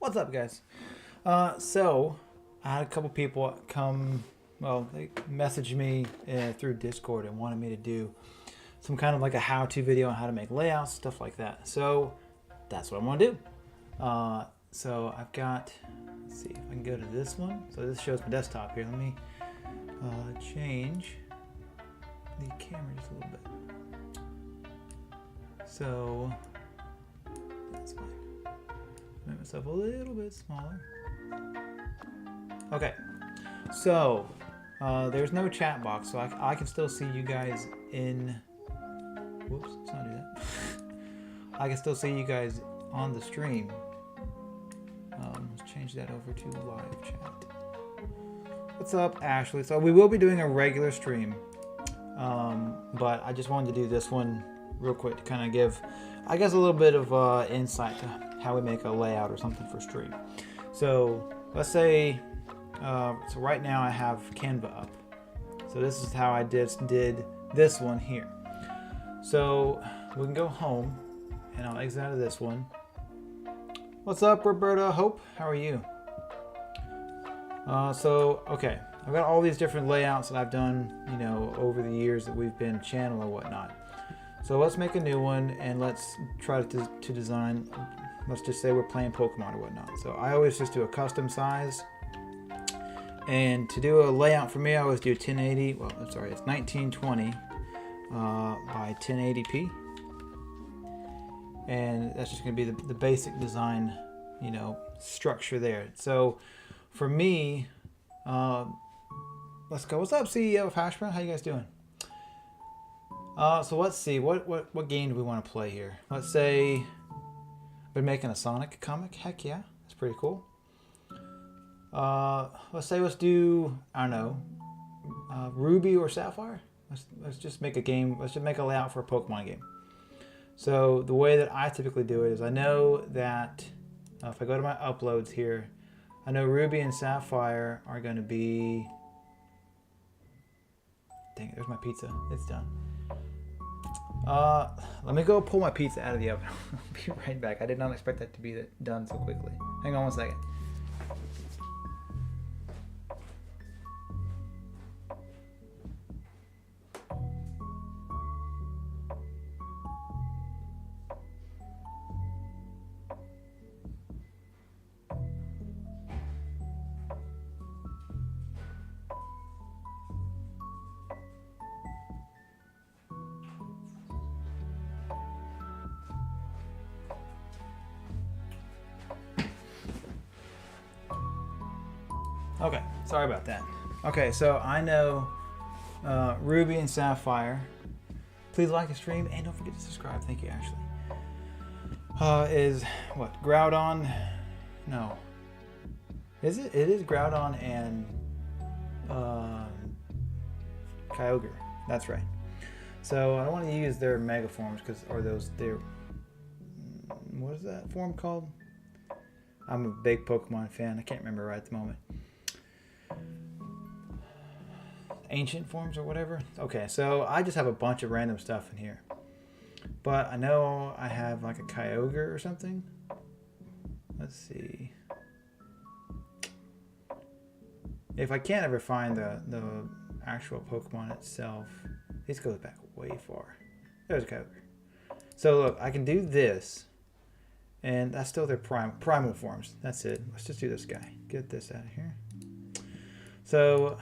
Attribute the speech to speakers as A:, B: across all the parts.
A: What's up, guys? So I had a couple people come, well, they messaged me through Discord and wanted me to do some kind of like a how-to video on how to make layouts, stuff like that. So that's what I'm gonna do. So I've got, let's see if I can go to this one. So this shows my desktop here. Let me change the camera just a little bit. So that's fine. Make myself a little bit smaller. Okay, so there's no chat box, so I can still see you guys in. Whoops, let's not do that. I can still see you guys on the stream. Let's change that over to live chat. What's up, Ashley? So we will be doing a regular stream, but I just wanted to do this one real quick to kind of give, I guess, a little bit of insight to how we make a layout or something for stream. So let's say, so right now I have Canva up. So this is how I did this one here. So we can go home and I'll exit out of this one. What's up, Roberta Hope? How are you? Okay, I've got all these different layouts that I've done, you know, over the years that we've been channel or whatnot. So let's make a new one and let's try to design, let's just say we're playing Pokemon or whatnot. So I always just do a custom size. And to do a layout for me, I always do 1080, well, I'm sorry, it's 1920 by 1080p. And that's just gonna be the basic design, you know, structure there. So for me, let's go. What's up, CEO of Hashbrown? How you guys doing? So let's see, what game do we want to play here? Let's say we're making a Sonic comic. Heck yeah, that's pretty cool. Let's do, I don't know, Ruby or Sapphire. Let's just make a game. Let's just make a layout for a Pokemon game. So the way that I typically do it is I know that if I go to my uploads here, I know Ruby and Sapphire are going to be. Dang it! There's my pizza. It's done. Let me go pull my pizza out of the oven. I'll be right back. I did not expect that to be done so quickly. Hang on one second. Okay, sorry about that. Okay, so I know Ruby and Sapphire. Please like the stream and don't forget to subscribe. Thank you, Ashley. Is what? Groudon? No. Is it? It is Groudon and Kyogre. That's right. So I don't want to use their Mega forms because, or their, what is that form called? I'm a big Pokemon fan. I can't remember right at the moment. Ancient forms or whatever. Okay, so I just have a bunch of random stuff in here, but I know I have like a Kyogre or something. Let's see if I can't ever find the actual Pokemon itself. This goes back way far. There's a Kyogre. So look, I can do this, and that's still their primal forms. That's it. Let's just do this guy. Get this out of here. So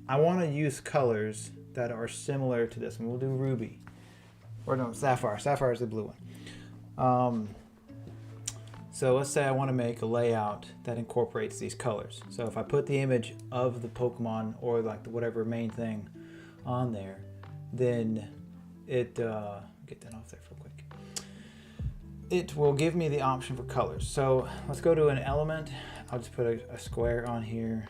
A: I want to use colors that are similar to this one. We'll do Ruby. Or no, Sapphire. Sapphire is the blue one. So let's say I want to make a layout that incorporates these colors. So if I put the image of the Pokemon or like the whatever main thing on there, then it, get that off there real quick. It will give me the option for colors. So let's go to an element. I'll just put a square on here.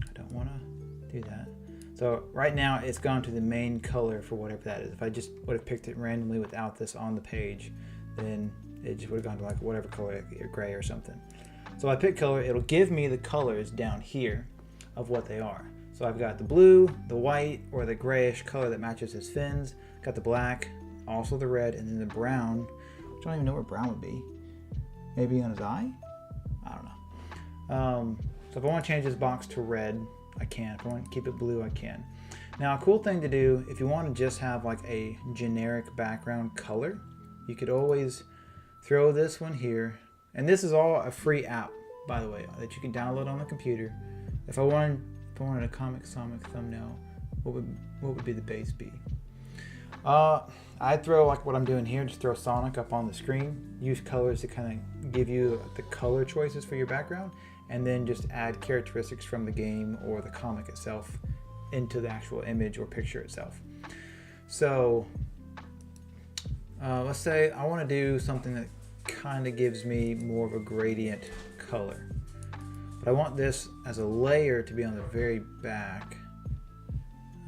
A: I don't want to do that. So right now it's gone to the main color for whatever that is. If I just would have picked it randomly without this on the page, then it just would have gone to like whatever color, gray or something. So I pick color, it'll give me the colors down here of what they are. So I've got the blue, the white, or the grayish color that matches his fins. Got the black, also the red, and then the brown, which I don't even know where brown would be. Maybe on his eye? I don't know. So if I want to change this box to red, I can. If I want to keep it blue, I can. Now, a cool thing to do, if you want to just have like a generic background color, you could always throw this one here. And this is all a free app, by the way, that you can download on the computer. If I wanted a Comic Sonic thumbnail, what would be the base be? I'd throw like what I'm doing here, just throw Sonic up on the screen, use colors to kind of give you the color choices for your background, and then just add characteristics from the game or the comic itself into the actual image or picture itself. So let's say I want to do something that kind of gives me more of a gradient color, but I want this as a layer to be on the very back.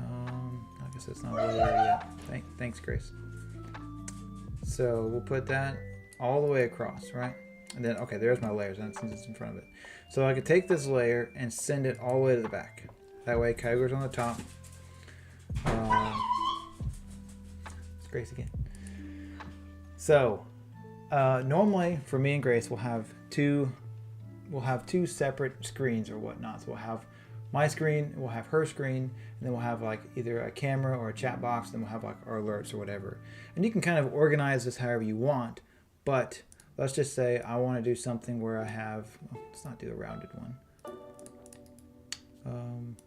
A: I guess it's not a layer yet. Thanks, Grace. So we'll put that all the way across, right? And then, okay, there's my layers, and since it's in front of it. So I could take this layer and send it all the way to the back. That way, Kyogre's on the top. It's Grace again. So normally, for me and Grace, we'll have two separate screens or whatnot. So we'll have my screen, we'll have her screen, and then we'll have like either a camera or a chat box, then we'll have like our alerts or whatever. And you can kind of organize this however you want, but let's just say I want to do something where I have, let's not do a rounded one.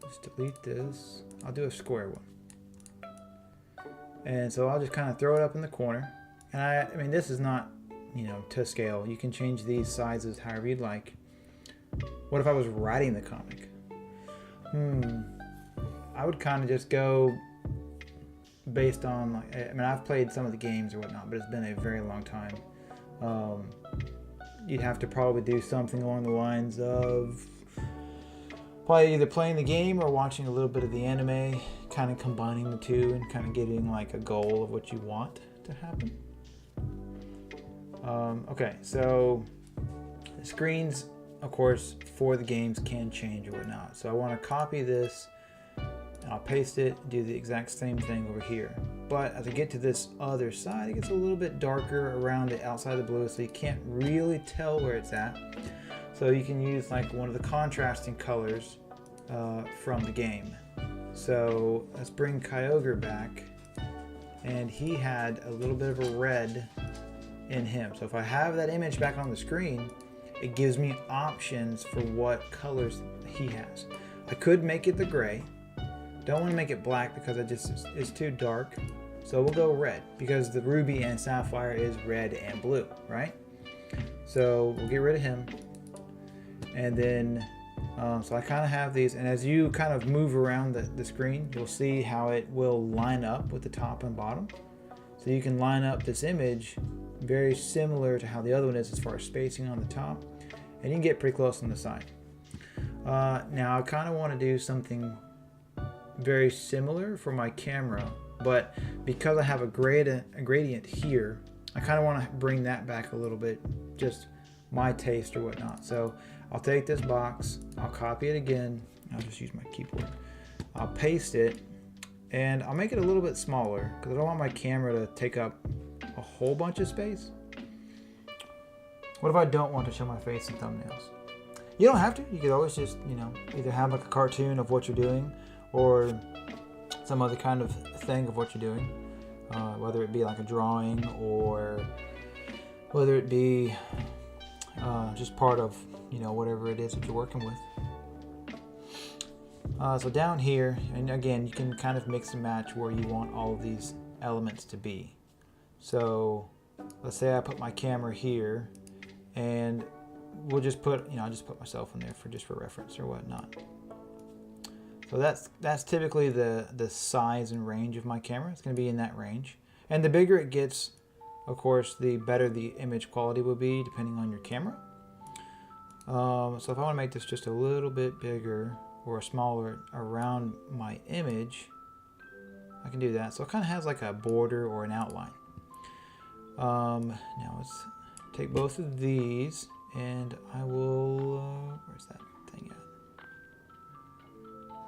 A: Let's delete this. I'll do a square one. And so I'll just kind of throw it up in the corner. And I mean, this is not, to scale. You can change these sizes however you'd like. What if I was writing the comic? I would kind of just go based on, like, I mean, I've played some of the games or whatnot, but it's been a very long time. You'd have to probably do something along the lines of probably either playing the game or watching a little bit of the anime, kind of combining the two and kind of getting like a goal of what you want to happen. Okay, so the screens, of course, for the games can change or whatnot. So I want to copy this, and I'll paste it, do the exact same thing over here. But as I get to this other side, it gets a little bit darker around the outside of the blue, so you can't really tell where it's at. So you can use like one of the contrasting colors from the game. So let's bring Kyogre back, and he had a little bit of a red in him. So if I have that image back on the screen, it gives me options for what colors he has. I could make it the gray. Don't want to make it black because it's too dark. So we'll go red because the ruby and sapphire is red and blue, right? So we'll get rid of him. And then, so I kind of have these, and as you kind of move around the screen, you'll see how it will line up with the top and bottom. So you can line up this image very similar to how the other one is as far as spacing on the top, and you can get pretty close on the side. Now I kind of want to do something very similar for my camera, but because I have a gradient here, I kind of want to bring that back a little bit, just my taste or whatnot. So I'll take this box, I'll copy it again, I'll just use my keyboard, I'll paste it, and I'll make it a little bit smaller because I don't want my camera to take up a whole bunch of space. What if I don't want to show my face in thumbnails? You don't have to. You could always just, either have like a cartoon of what you're doing or some other kind of thing of what you're doing, whether it be like a drawing or whether it be just part of, whatever it is that you're working with. So down here, and again, you can kind of mix and match where you want all of these elements to be. So let's say I put my camera here, and we'll just put, I'll just put myself in there for reference or whatnot. So that's typically the size and range of my camera. It's going to be in that range. And the bigger it gets, of course, the better the image quality will be depending on your camera. So if I want to make this just a little bit bigger or smaller around my image, I can do that. So it kind of has like a border or an outline. Now let's take both of these, and I will, where's that thing at?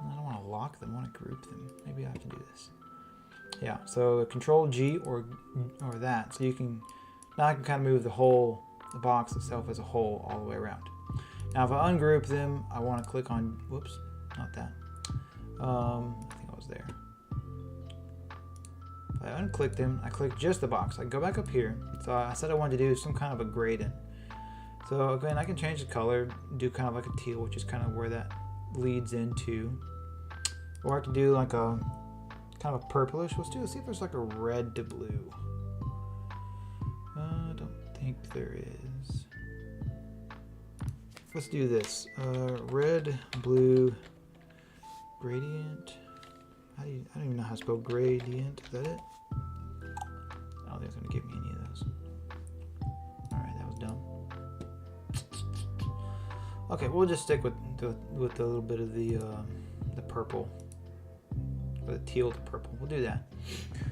A: I don't want to lock them, I want to group them. Maybe I can do this. Yeah, so Control G or that, so you can, now I can kind of move the box itself as a whole all the way around. Now if I ungroup them, I want to click on, whoops, not that. I think I was there. If I unclick them, I click just the box. I go back up here. So I said I wanted to do some kind of a gradient. So again, I can change the color, do kind of like a teal, which is kind of where that leads into. Or I can do like a kind of a purplish. Let's see if there's like a red to blue. I don't think there is. Let's do this. Red, blue, gradient. I don't even know how to spell gradient. Is that it? I don't think it's going to give me any of those. Alright, that was dumb. Okay, we'll just stick with a little bit of the purple. Or the teal to purple. We'll do that.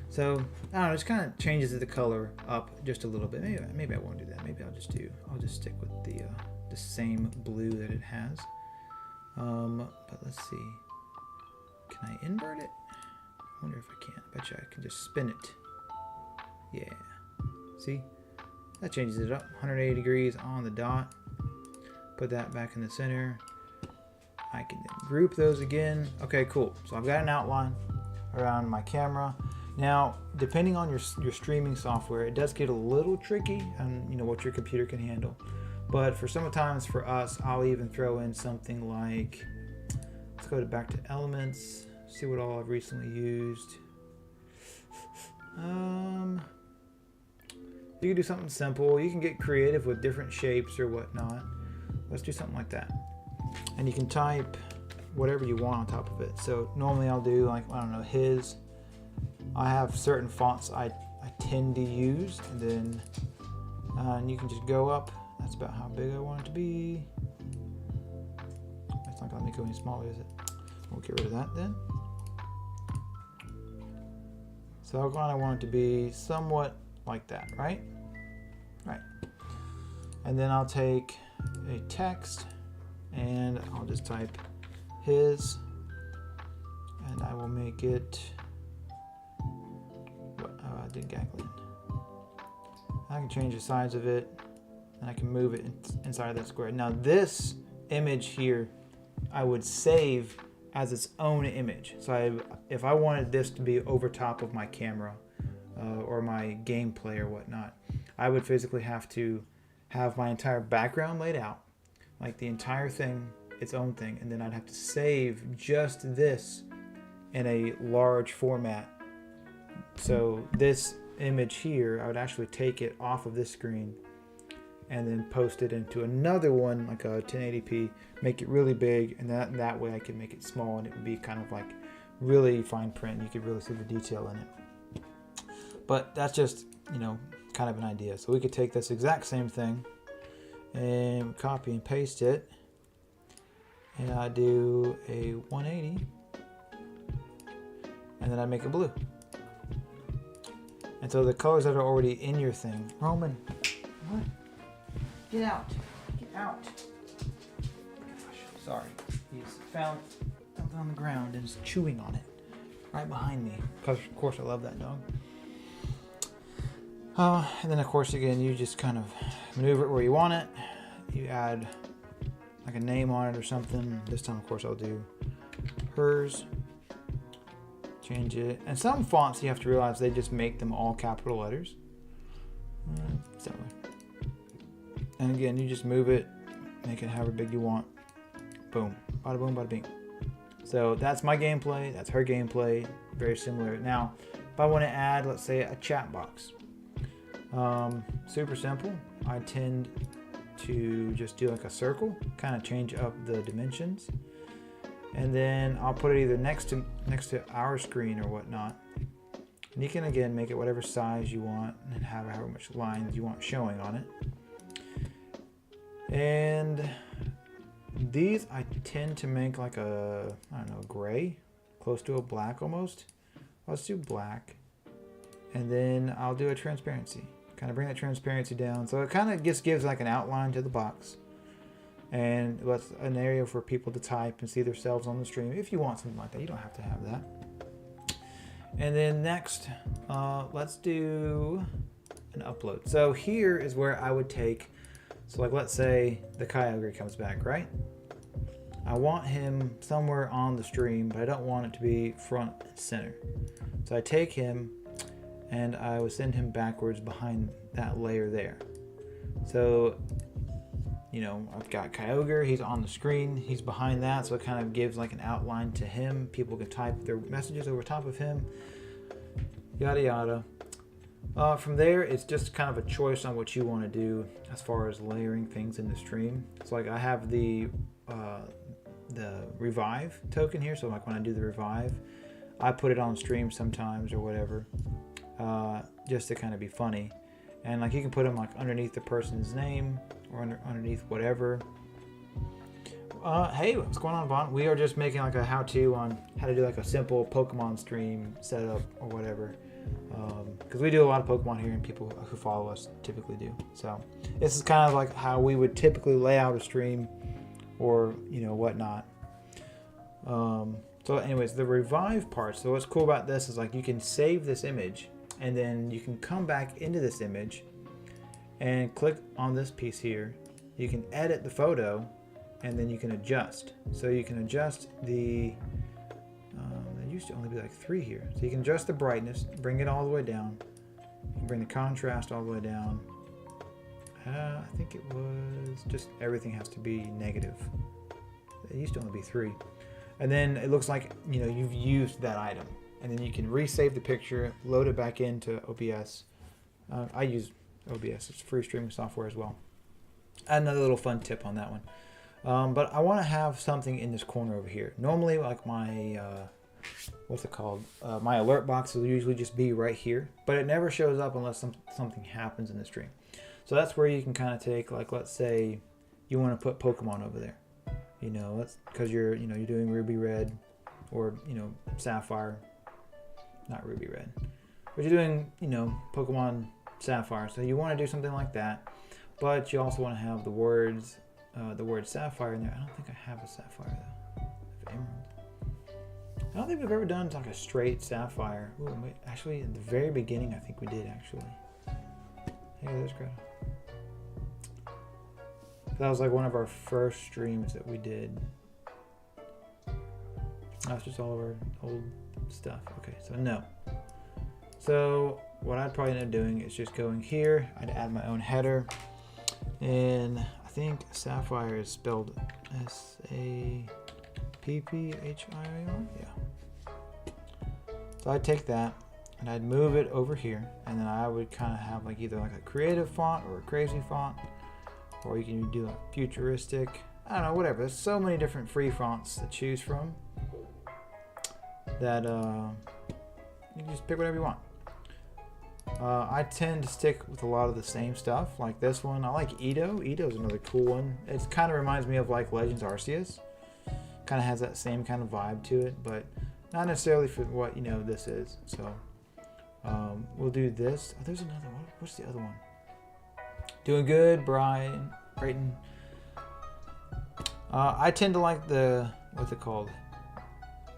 A: So, I don't know, it just kind of changes the color up just a little bit. Maybe I won't do that. Maybe I'll just stick with the same blue that it has. But let's see. Can I invert it? I wonder if I can. I bet you I can just spin it. Yeah. See? That changes it up. 180 degrees on the dot. Put that back in the center. I can then group those again. Okay, cool. So I've got an outline around my camera. Now, depending on your streaming software, it does get a little tricky on what your computer can handle. But for sometimes for us, I'll even throw in something like, let's go back to elements, see what all I've recently used. You can do something simple. You can get creative with different shapes or whatnot. Let's do something like that. And you can type whatever you want on top of it. So normally I'll do like, I don't know, his. I have certain fonts I tend to use, and then and you can just go up. That's about how big I want it to be. That's not gonna make it any smaller, is it? We'll get rid of that then. So I kind of want it to be somewhat like that, right? Right. And then I'll take a text and I'll just type his, and I will make it. I did Gaglin. I can change the size of it, and I can move it inside of that square. Now this image here, I would save as its own image. So if I wanted this to be over top of my camera or my gameplay or whatnot, I would physically have to have my entire background laid out, like the entire thing, its own thing, and then I'd have to save just this in a large format. So this image here, I would actually take it off of this screen and then post it into another one, like a 1080p, make it really big, and that way I could make it small and it would be kind of like really fine print, and you could really see the detail in it. But that's just, kind of an idea. So we could take this exact same thing and copy and paste it, and I do a 180, and then I make it blue. And so the colors that are already in your thing. Roman, what? Get out. Get out. Gosh, sorry. He's found something on the ground and is chewing on it right behind me. Because, of course, I love that dog. And then, of course, again, you just kind of maneuver it where you want it. You add like a name on it or something. This time, of course, I'll do hers. Change it. And some fonts, you have to realize they just make them all capital letters. So, and again, you just move it, make it however big you want. Boom. Bada boom, bada bing. So that's my gameplay. That's her gameplay. Very similar. Now, if I want to add, let's say, a chat box. Super simple. I tend to just do like a circle, kind of change up the dimensions. And then I'll put it either next to our screen or whatnot. And you can again make it whatever size you want and have however much lines you want showing on it. And these I tend to make like a, I don't know, gray, close to a black almost. Let's do black. And then I'll do a transparency. Kind of bring that transparency down. So it kind of just gives like an outline to the box. And that's an area for people to type and see themselves on the stream. If you want something like that, you don't have to have that. And then next, let's do an upload. So here is where I would take So like, let's say the Kyogre comes back, right? I want him somewhere on the stream, but I don't want it to be front and center. So I take him and I would send him backwards behind that layer there. So, you know, I've got Kyogre, he's on the screen, he's behind that, so it kind of gives like an outline to him. People can type their messages over top of him, yada yada. From there, it's just kind of a choice on what you want to do as far as layering things in the stream. So like I have the revive token here, so like when I do the revive, I put it on stream sometimes or whatever, just to kind of be funny. And like you can put them like underneath the person's name or underneath whatever. Hey, what's going on, Vaughn? We are just making like a how-to on how to do like a simple Pokemon stream setup or whatever. Because we do a lot of Pokemon here and people who follow us typically do. So this is kind of like how we would typically lay out a stream or, you know, whatnot. So anyways, the revive part. So what's cool about this is like you can save this image and then you can come back into this image and click on this piece here. You can edit the photo and then you can adjust. So you can adjust the, there used to only be like 3 here. So you can adjust the brightness, bring it all the way down. You can bring the contrast all the way down. I think it was just everything has to be negative. It used to only be 3. And then it looks like, you know, you've used that item. And then you can resave the picture, load it back into OBS. I use OBS, it's free streaming software as well. Another little fun tip on that one. But I want to have something in this corner over here. Normally, like my, what's it called? My alert box will usually just be right here, but it never shows up unless something happens in the stream. So that's where you can kind of take, like, let's say you want to put Pokemon over there. You know, because you're doing Ruby Red or, you know, Sapphire. Not Ruby Red. But you're doing, you know, Pokemon Sapphire. So you want to do something like that. But you also want to have the word Sapphire in there. I don't think I have a Sapphire, though. I have Emerald. I don't think we've ever done like a straight Sapphire. Ooh, wait, actually, at the very beginning, I think we did, actually. Hey, there's Greta. That was like one of our first streams that we did. That's just all of our old stuff. Okay, so no. So what I'd probably end up doing is just going here. I'd add my own header. And I think Sapphire is spelled S-A-P-P-H-I-R. Yeah. So I'd take that and I'd move it over here. And then I would kind of have like either like a creative font or a crazy font. Or you can do like futuristic. I don't know, whatever. There's so many different free fonts to choose from that you can just pick whatever you want. I tend to stick with a lot of the same stuff, like this one. I like Edo. Edo's another cool one. It kind of reminds me of like Legends Arceus. Kind of has that same kind of vibe to it, but not necessarily for what, you know, this is. So we'll do this. Oh, there's another one. What's the other one? Doing good, Brighton. I tend to like the, what's it called?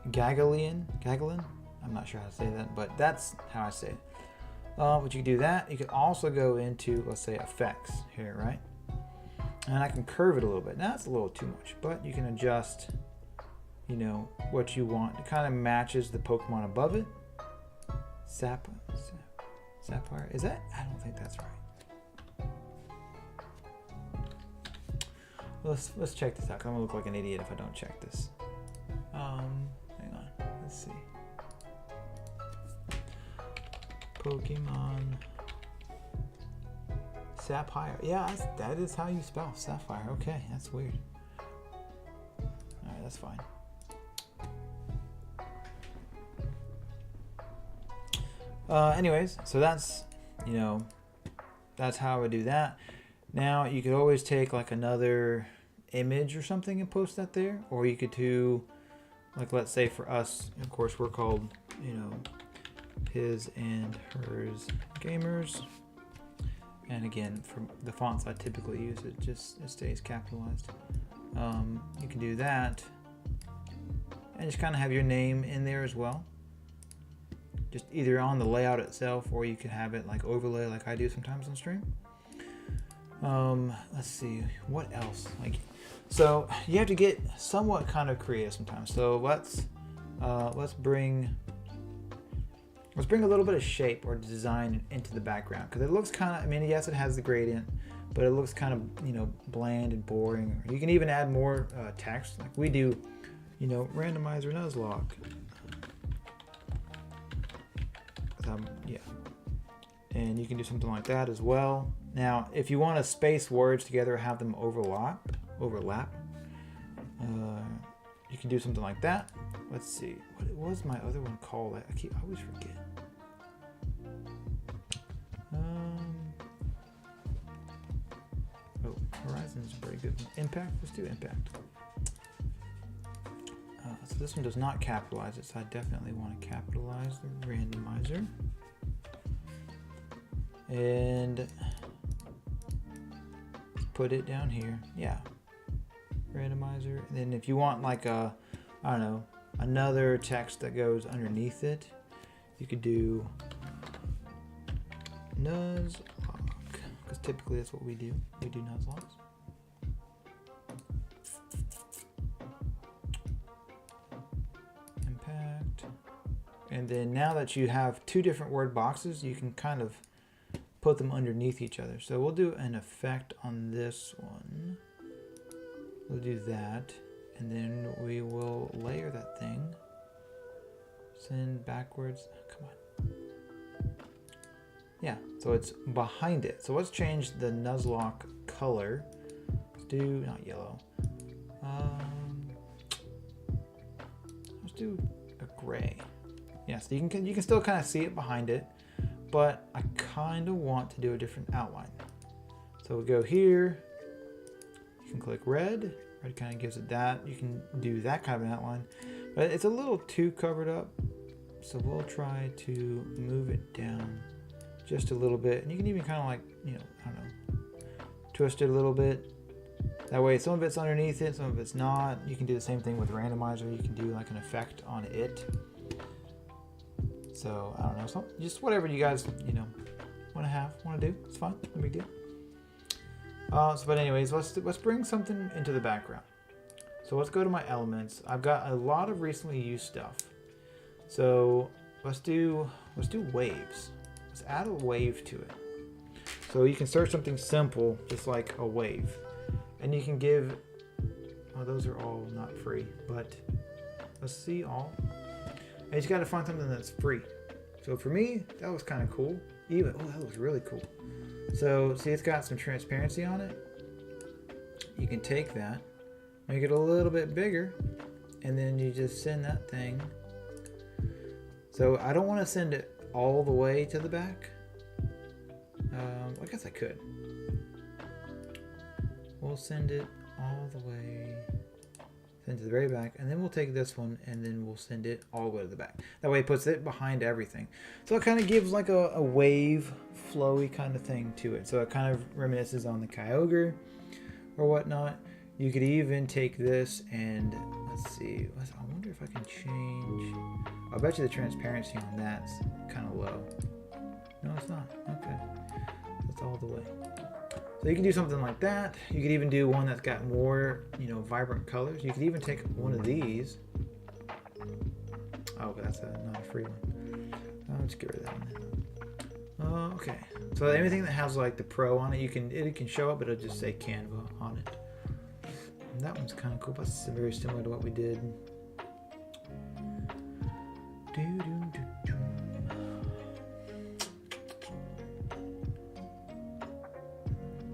A: Gagalian? I'm not sure how to say that, but that's how I say it. But you can do that. You can also go into, let's say, effects here, right? And I can curve it a little bit. Now it's a little too much, but you can adjust, you know, what you want. It kind of matches the Pokemon above it. Sapphire. Is that? I don't think that's right. Let's check this out. 'Cause I'm gonna look like an idiot if I don't check this. Hang on. Let's see. Pokemon Sapphire. Yeah, that is how you spell Sapphire. Okay, that's weird. All right, that's fine. Anyways, so that's, you know, that's how I would do that. Now you could always take like another image or something and post that there, or you could do, like, let's say for us, of course, we're called, you know, His and Hers Gamers. And again, for the fonts I typically use, it stays capitalized. You can do that and just kind of have your name in there as well. Just either on the layout itself, or you could have it like overlay like I do sometimes on stream. Let's see, what else? Like, so you have to get somewhat kind of creative sometimes. So let's bring a little bit of shape or design into the background, because it looks kind of, I mean, yes, it has the gradient, but it looks kind of, you know, bland and boring. You can even add more text, like we do, you know, randomizer nuzlocke. Yeah, and you can do something like that as well. Now, if you want to space words together, have them overlap, you can do something like that. Let's see, what was my other one called? I always forget. Oh, Horizon is a pretty good one. Impact, let's do Impact. So this one does not capitalize it, so I definitely want to capitalize the randomizer. And put it down here. Yeah. Randomizer. And then if you want like a, I don't know, another text that goes underneath it, you could do nuzlocke, because typically that's what we do. We do nuzlocks. Impact. And then now that you have two different word boxes, you can kind of put them underneath each other. So we'll do an effect on this one. We'll do that, and then we will layer that thing. Send backwards. Come on. Yeah, so it's behind it. So let's change the nuzlocke color. Let's do not yellow. Let's do a gray. Yeah, so you can still kind of see it behind it, but I kind of want to do a different outline. So we'll go here. You can click red. Red kind of gives it that. You can do that kind of an outline, but it's a little too covered up. So we'll try to move it down just a little bit. And you can even kind of like, you know, I don't know, twist it a little bit. That way some of it's underneath it, some of it's not. You can do the same thing with randomizer. You can do like an effect on it. So I don't know, just whatever you guys, you know, want to do. It's fine, no big deal. But anyways, let's bring something into the background. So let's go to my elements. I've got a lot of recently used stuff. So let's do waves. Let's add a wave to it. So you can start something simple, just like a wave, and you can give. Oh, those are all not free, but let's see all. And you just got to find something that's free. So for me, that was kind of cool. Even that looks really cool. So see, it's got some transparency on it. You can take that, make it a little bit bigger, and then you just send that thing. So I don't want to send it all the way to the back. I guess I could. We'll send it all the way, send it to the very back, and then we'll take this one and then we'll send it all the way to the back. That way it puts it behind everything. So it kind of gives like a wave, flowy kind of thing to it. So it kind of reminisces on the Kyogre or whatnot. You could even take this and let's see. I wonder if I can change. I'll bet you the transparency on that's kind of low. No, it's not. Okay. That's all the way. So you can do something like that. You could even do one that's got more, you know, vibrant colors. You could even take one of these. Oh, but that's not a free one. I'll just get rid of that one. Okay. So anything that has like the Pro on it, it can show up, but it'll just say Canva on it. And that one's kind of cool. That's very similar to what we did.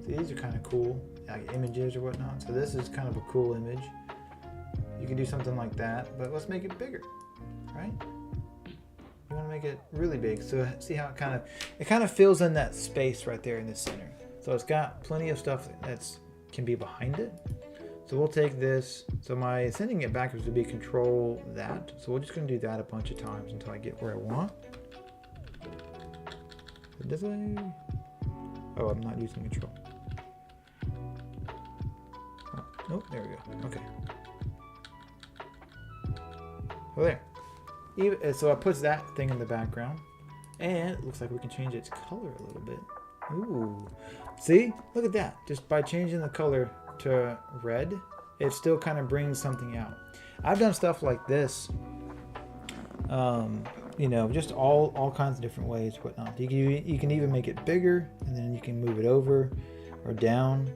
A: These are kind of cool, like images or whatnot. So this is kind of a cool image. You can do something like that, but let's make it bigger, right? You want to make it really big. So see how it kind of fills in that space right there in the center. So it's got plenty of stuff that can be behind it. So we'll take this. So my sending it backwards would be control that. So we're just going to do that a bunch of times until I get where I want. Does I? Oh, I'm not using control. Oh, nope, there we go. Okay. So there. So it puts that thing in the background. And it looks like we can change its color a little bit. Ooh. See? Look at that. Just by changing the color to red, it still kind of brings something out. I've done stuff like this, you know, just all kinds of different ways, whatnot. You can even make it bigger, and then you can move it over or down.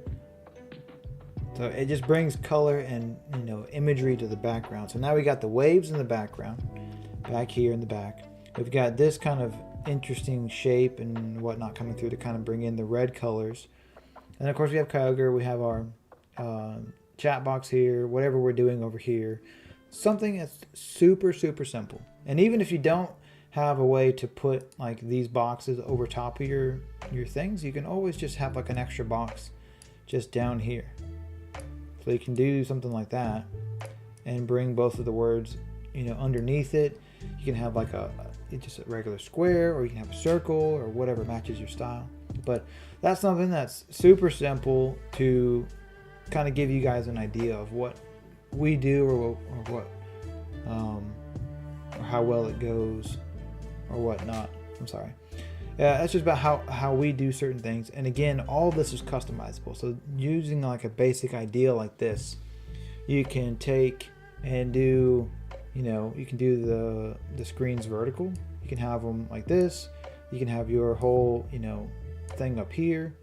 A: So it just brings color and, you know, imagery to the background. So now we got the waves in the background, back here in the back. We've got this kind of interesting shape and whatnot coming through to kind of bring in the red colors. And of course we have Kyogre, we have our chat box here, whatever we're doing over here. Something that's super simple. And even if you don't have a way to put like these boxes over top of your things, you can always just have like an extra box just down here. So you can do something like that and bring both of the words, you know, underneath it. You can have like just a regular square, or you can have a circle, or whatever matches your style. But that's something that's super simple to kind of give you guys an idea of what we do, or what or how well it goes or whatnot. I'm sorry. Yeah, that's just about how we do certain things. And again, all this is customizable. So using like a basic idea like this, you can take and do, you know, you can do the screens vertical. You can have them like this. You can have your whole, you know, thing up here.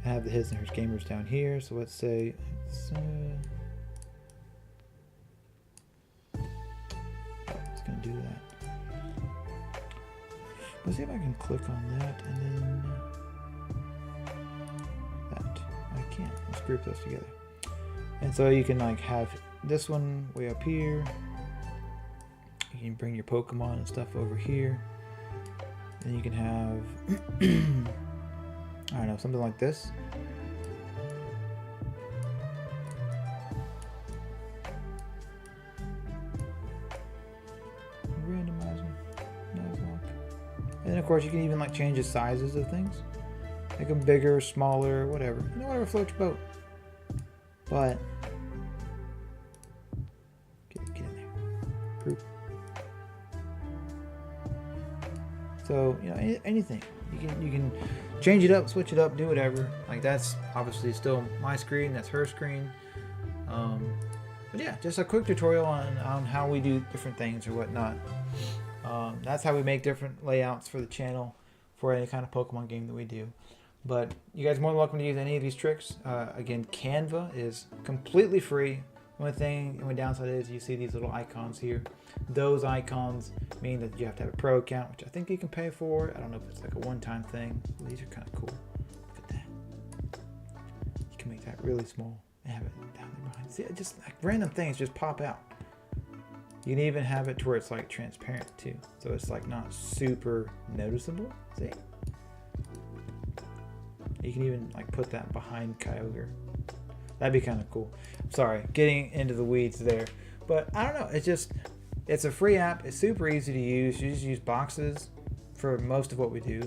A: I have the His&HersGamers down here. So let's say it's gonna do that. Let's see if I can click on that and then that. I can't. Let's group those together. And so you can like have this one way up here. You can bring your Pokemon and stuff over here. Then you can have I don't know, something like this. And of course you can even like change the sizes of things. Make them bigger, smaller, whatever. You know, whatever floats your boat. But get in there. Group. So, you know, anything. You can change it up, switch it up, do whatever. Like that's obviously still my screen, that's her screen. But yeah, just a quick tutorial on how we do different things or whatnot. That's how we make different layouts for the channel for any kind of Pokemon game that we do. But you guys are more than welcome to use any of these tricks. Again, Canva is completely free. Only downside is you see these little icons here. Those icons mean that you have to have a pro account, which I think you can pay for. I don't know if it's like a one-time thing. These are kind of cool. Look at that. You can make that really small and have it down there behind. See, just like random things just pop out. You can even have it to where it's like transparent too. So it's like not super noticeable. See? You can even like put that behind Kyogre. That'd be kind of cool. Sorry, getting into the weeds there. But I don't know, it's a free app. It's super easy to use. You just use boxes for most of what we do.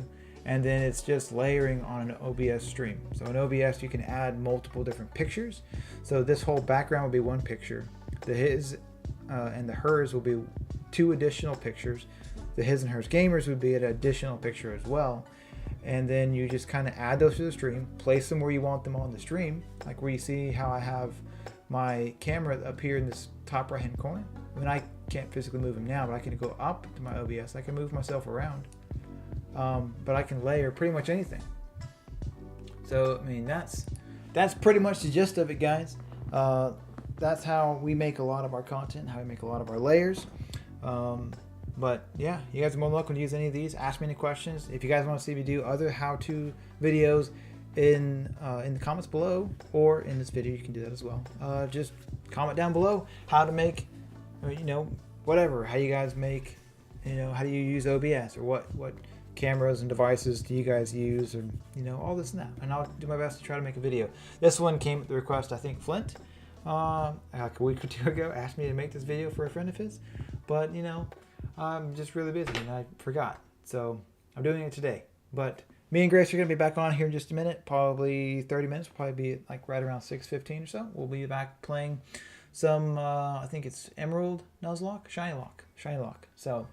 A: And then it's just layering on an OBS stream. So in OBS, you can add multiple different pictures. So this whole background will be one picture. The His and the Hers will be 2 additional pictures. The His and Hers Gamers would be an additional picture as well. And then you just kind of add those to the stream, place them where you want them on the stream, like where you see how I have my camera up here in this top right hand corner. I mean, I can't physically move them now, but I can go up to my OBS. I can move myself around, but I can layer pretty much anything. So I mean, that's pretty much the gist of it, guys. That's how we make a lot of our content, how we make a lot of our layers. But yeah, you guys are more than welcome to use any of these. Ask me any questions. If you guys want to see me do other how-to videos in the comments below, or in this video, you can do that as well. Just comment down below how to make, you know, whatever. How you guys make, you know, how do you use OBS, or what cameras and devices do you guys use, or you know, all this and that. And I'll do my best to try to make a video. This one came at the request, I think, Flint, like a week or 2 ago, asked me to make this video for a friend of his, but you know, I'm just really busy and I forgot. So I'm doing it today. But me and Grace are going to be back on here in just a minute. Probably 30 minutes. We'll probably be like right around 6:15 or so. We'll be back playing some, I think it's Emerald Nuzlocke? Shiny Lock. So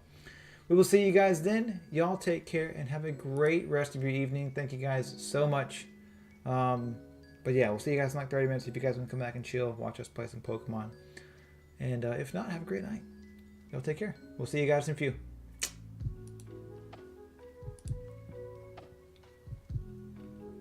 A: we will see you guys then. Y'all take care and have a great rest of your evening. Thank you guys so much But yeah, we'll see you guys in like 30 minutes. If you guys want to come back and chill, watch us play some Pokemon. And if not, have a great night. Y'all take care. We'll see you guys in a few.